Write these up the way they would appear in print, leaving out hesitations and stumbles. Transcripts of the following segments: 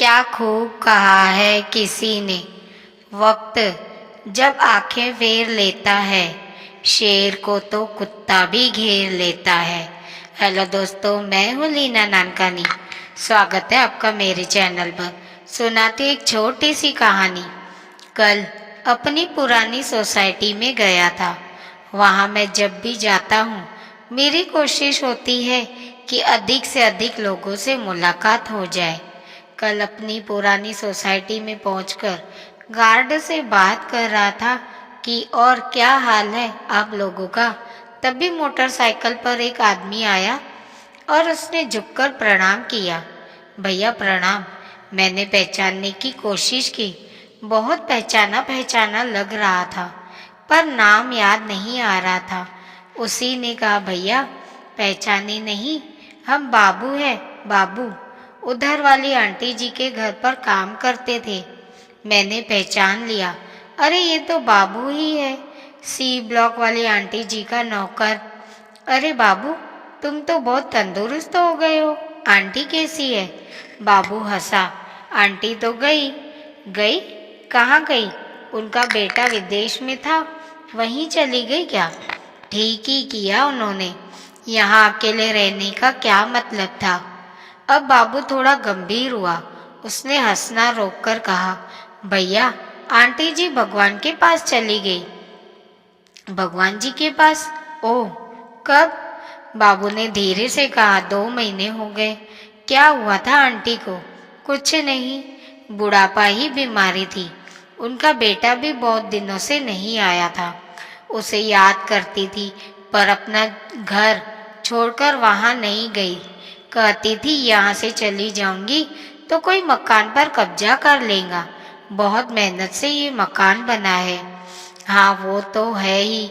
क्या खूब कहा है किसी ने, वक्त जब आंखें फेर लेता है, शेर को तो कुत्ता भी घेर लेता है। हेलो दोस्तों, मैं हूँ लीना नानकानी। स्वागत है आपका मेरे चैनल पर। सुनाती एक छोटी सी कहानी। कल अपनी पुरानी सोसाइटी में गया था। वहाँ मैं जब भी जाता हूँ, मेरी कोशिश होती है कि अधिक से अधिक लोगों से मुलाकात हो जाए। कल अपनी पुरानी सोसाइटी में पहुंचकर गार्ड से बात कर रहा था कि और क्या हाल है आप लोगों का। तभी मोटरसाइकिल पर एक आदमी आया और उसने झुककर प्रणाम किया। भैया प्रणाम। मैंने पहचानने की कोशिश की, बहुत पहचाना पहचाना लग रहा था, पर नाम याद नहीं आ रहा था। उसी ने कहा, भैया पहचाने नहीं, हम बाबू हैं, बाबू। उधर वाली आंटी जी के घर पर काम करते थे। मैंने पहचान लिया, अरे ये तो बाबू ही है, सी ब्लॉक वाली आंटी जी का नौकर। अरे बाबू, तुम तो बहुत तंदुरुस्त हो गए हो। आंटी कैसी है? बाबू हंसा। आंटी तो गई। गई? कहाँ गई? उनका बेटा विदेश में था, वहीं चली गई क्या? ठीक ही किया उन्होंने, यहाँ अकेले रहने का क्या मतलब था। अब बाबू थोड़ा गंभीर हुआ। उसने हंसना रोककर कहा, भैया आंटी जी भगवान के पास चली गई। भगवान जी के पास? ओह, कब? बाबू ने धीरे से कहा, 2 महीने हो गए। क्या हुआ था आंटी को? कुछ नहीं, बुढ़ापा ही बीमारी थी। उनका बेटा भी बहुत दिनों से नहीं आया था। उसे याद करती थी, पर अपना घर छोड़कर वहां नहीं गई। कहती थी यहाँ से चली जाऊंगी तो कोई मकान पर कब्जा कर लेगा। बहुत मेहनत से ये मकान बना है। हाँ वो तो है ही।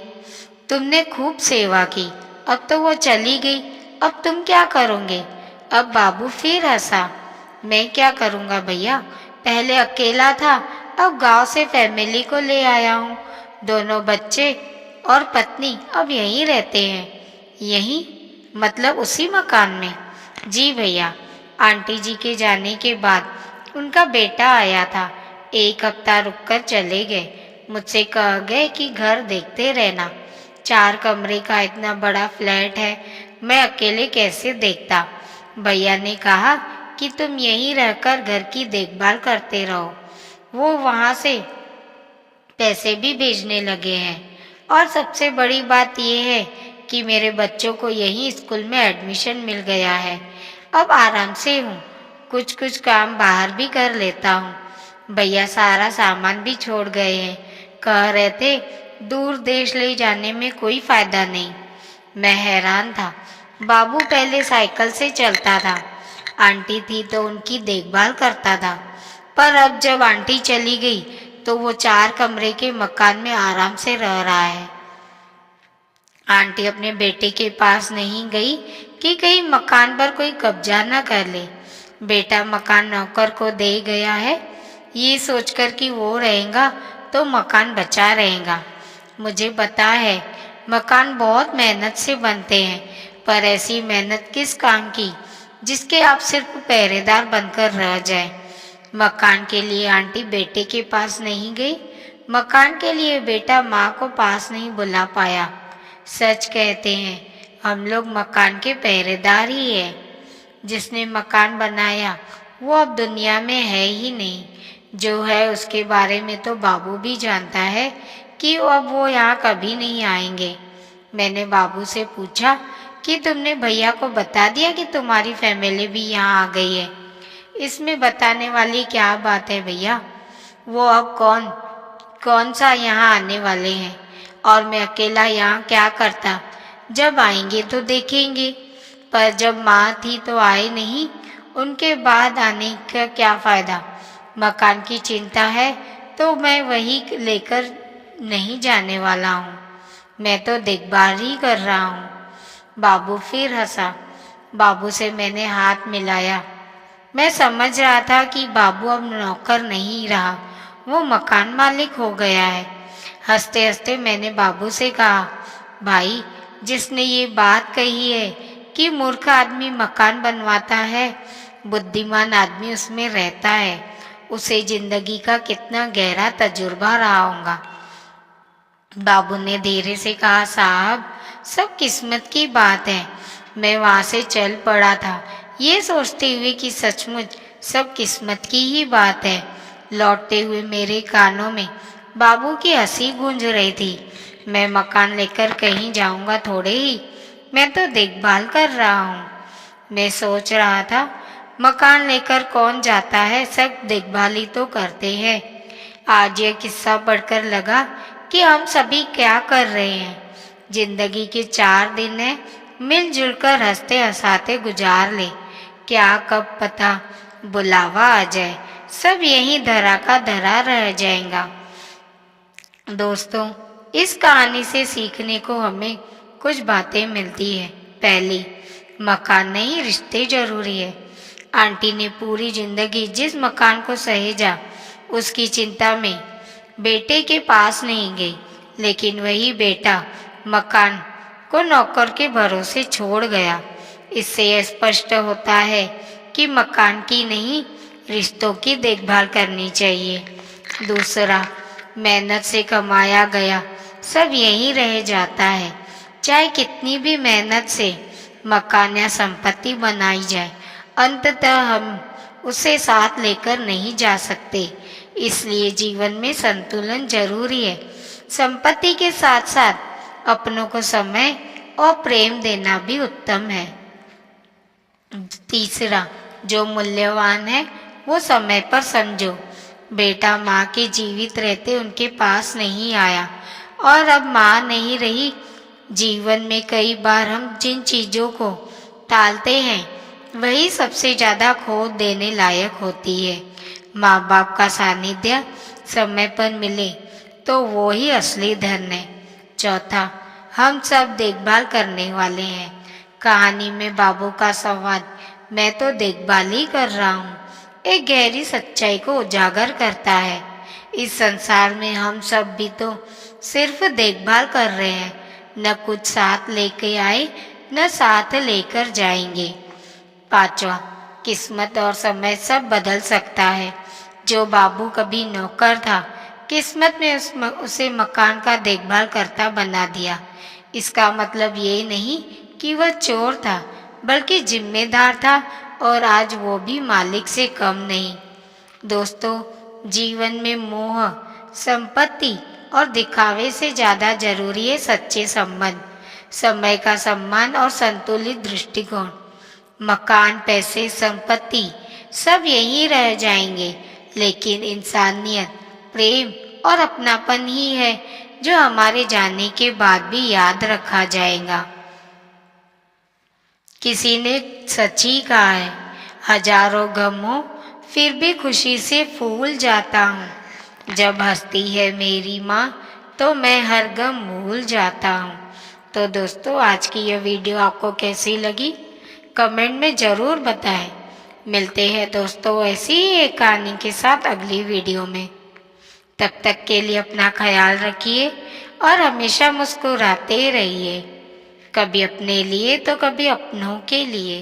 तुमने खूब सेवा की, अब तो वो चली गई, अब तुम क्या करोगे? अब बाबू फिर हंसा। मैं क्या करूँगा भैया, पहले अकेला था, अब गांव से फैमिली को ले आया हूँ। दोनों बच्चे और पत्नी अब यहीं रहते हैं। यहीं मतलब उसी मकान में? जी भैया। आंटी जी के जाने के बाद उनका बेटा आया था, 1 हफ्ता रुककर चले गए। मुझसे कह गए कि घर देखते रहना। 4 कमरे का इतना बड़ा फ्लैट है, मैं अकेले कैसे देखता। भैया ने कहा कि तुम यहीं रहकर घर की देखभाल करते रहो। वो वहां से पैसे भी भेजने लगे हैं। और सबसे बड़ी बात यह है कि मेरे बच्चों को यहीं स्कूल में एडमिशन मिल गया है। अब आराम से हूँ, कुछ कुछ काम बाहर भी कर लेता हूँ। भैया सारा सामान भी छोड़ गए हैं, कह रहे थे दूर देश ले जाने में कोई फायदा नहीं। मैं हैरान था। बाबू पहले साइकिल से चलता था, आंटी थी तो उनकी देखभाल करता था, पर अब जब आंटी चली गई तो वो 4 कमरे के मकान में आराम से रह रहा है। आंटी अपने बेटे के पास नहीं गई कि कहीं मकान पर कोई कब्जा न कर ले। बेटा मकान नौकर को दे गया है, ये सोचकर कि वो रहेगा तो मकान बचा रहेगा। मुझे पता है मकान बहुत मेहनत से बनते हैं, पर ऐसी मेहनत किस काम की जिसके आप सिर्फ पहरेदार बनकर रह जाए। मकान के लिए आंटी बेटे के पास नहीं गई, मकान के लिए बेटा माँ को पास नहीं बुला पाया। सच कहते हैं, हम लोग मकान के पहरेदार ही हैं। जिसने मकान बनाया वो अब दुनिया में है ही नहीं। जो है उसके बारे में तो बाबू भी जानता है कि अब वो यहाँ कभी नहीं आएंगे। मैंने बाबू से पूछा कि तुमने भैया को बता दिया कि तुम्हारी फैमिली भी यहाँ आ गई है? इसमें बताने वाली क्या बात है भैया, वो अब कौन कौन सा यहाँ आने वाले हैं, और मैं अकेला यहाँ क्या करता। जब आएंगे तो देखेंगे, पर जब माँ थी तो आए नहीं, उनके बाद आने का क्या फायदा। मकान की चिंता है तो मैं वही लेकर नहीं जाने वाला हूँ, मैं तो देखभाल ही कर रहा हूँ। बाबू फिर हंसा। बाबू से मैंने हाथ मिलाया। मैं समझ रहा था कि बाबू अब नौकर नहीं रहा, वो मकान मालिक हो गया है। हंसते हंसते मैंने बाबू से कहा, भाई जिसने ये बात कही है कि मूर्ख आदमी मकान बनवाता है, बुद्धिमान आदमी उसमें रहता है, उसे जिंदगी का कितना गहरा तजुर्बा रहा होगा। बाबू ने धीरे से कहा, साहब सब किस्मत की बात है। मैं वहां से चल पड़ा था, ये सोचते हुए कि सचमुच सब किस्मत की ही बात है। लौटते हुए मेरे कानों में बाबू की हंसी गूंज रही थी। मैं मकान लेकर कहीं जाऊंगा थोड़े ही, मैं तो देखभाल कर रहा हूँ। मैं सोच रहा था, मकान लेकर कौन जाता है, सब देखभाल ही तो करते हैं। आज यह किस्सा पढ़कर लगा कि हम सभी क्या कर रहे हैं। जिंदगी के 4 दिन है, मिलजुल कर हंसते हंसाते गुजार ले। क्या कब पता बुलावा आ जाए, सब यहीं धरा का धरा रह जाएगा। दोस्तों, इस कहानी से सीखने को हमें कुछ बातें मिलती है। पहली, मकान नहीं रिश्ते जरूरी है। आंटी ने पूरी जिंदगी जिस मकान को सहेजा, उसकी चिंता में बेटे के पास नहीं गई, लेकिन वही बेटा मकान को नौकर के भरोसे छोड़ गया। इससे यह स्पष्ट होता है कि मकान की नहीं, रिश्तों की देखभाल करनी चाहिए। दूसरा, मेहनत से कमाया गया सब यहीं रह जाता है। चाहे कितनी भी मेहनत से मकान या संपत्ति बनाई जाए, अंततः हम उसे साथ लेकर नहीं जा सकते। इसलिए जीवन में संतुलन जरूरी है। संपत्ति के साथ साथ अपनों को समय और प्रेम देना भी उत्तम है। तीसरा, जो मूल्यवान है वो समय पर समझो। बेटा माँ के जीवित रहते उनके पास नहीं आया और अब माँ नहीं रही। जीवन में कई बार हम जिन चीजों को टालते हैं वही सबसे ज्यादा खो देने लायक होती है। माँ बाप का सानिध्य समय पर मिले तो वो ही असली धन है। चौथा, हम सब देखभाल करने वाले हैं। कहानी में बाबू का संवाद मैं तो देखभाल ही कर रहा हूँ एक गहरी सच्चाई को उजागर करता है। इस संसार में हम सब भी तो सिर्फ देखभाल कर रहे हैं, न कुछ साथ लेके आए न साथ लेकर जाएंगे। पांचवा, किस्मत और समय सब बदल सकता है। जो बाबू कभी नौकर था, किस्मत में उसे मकान का देखभाल करता बना दिया। इसका मतलब ये नहीं कि वह चोर था, बल्कि जिम्मेदार था और आज वो भी मालिक से कम नहीं। दोस्तों, जीवन में मोह, संपत्ति और दिखावे से ज्यादा जरूरी है सच्चे संबंध, समय का सम्मान और संतुलित दृष्टिकोण। मकान, पैसे, संपत्ति सब यहीं रह जाएंगे, लेकिन इंसानियत, प्रेम और अपनापन ही है जो हमारे जाने के बाद भी याद रखा जाएगा। किसी ने सच ही कहा है, हजारों गम हो फिर भी खुशी से फूल जाता हूँ। जब हंसती है मेरी माँ तो मैं हर गम भूल जाता हूँ। तो दोस्तों, आज की यह वीडियो आपको कैसी लगी कमेंट में ज़रूर बताएं। मिलते हैं दोस्तों ऐसी ही एक कहानी के साथ अगली वीडियो में। तब तक के लिए अपना ख्याल रखिए और हमेशा मुस्कुराते रहिए, कभी अपने लिए तो कभी अपनों के लिए।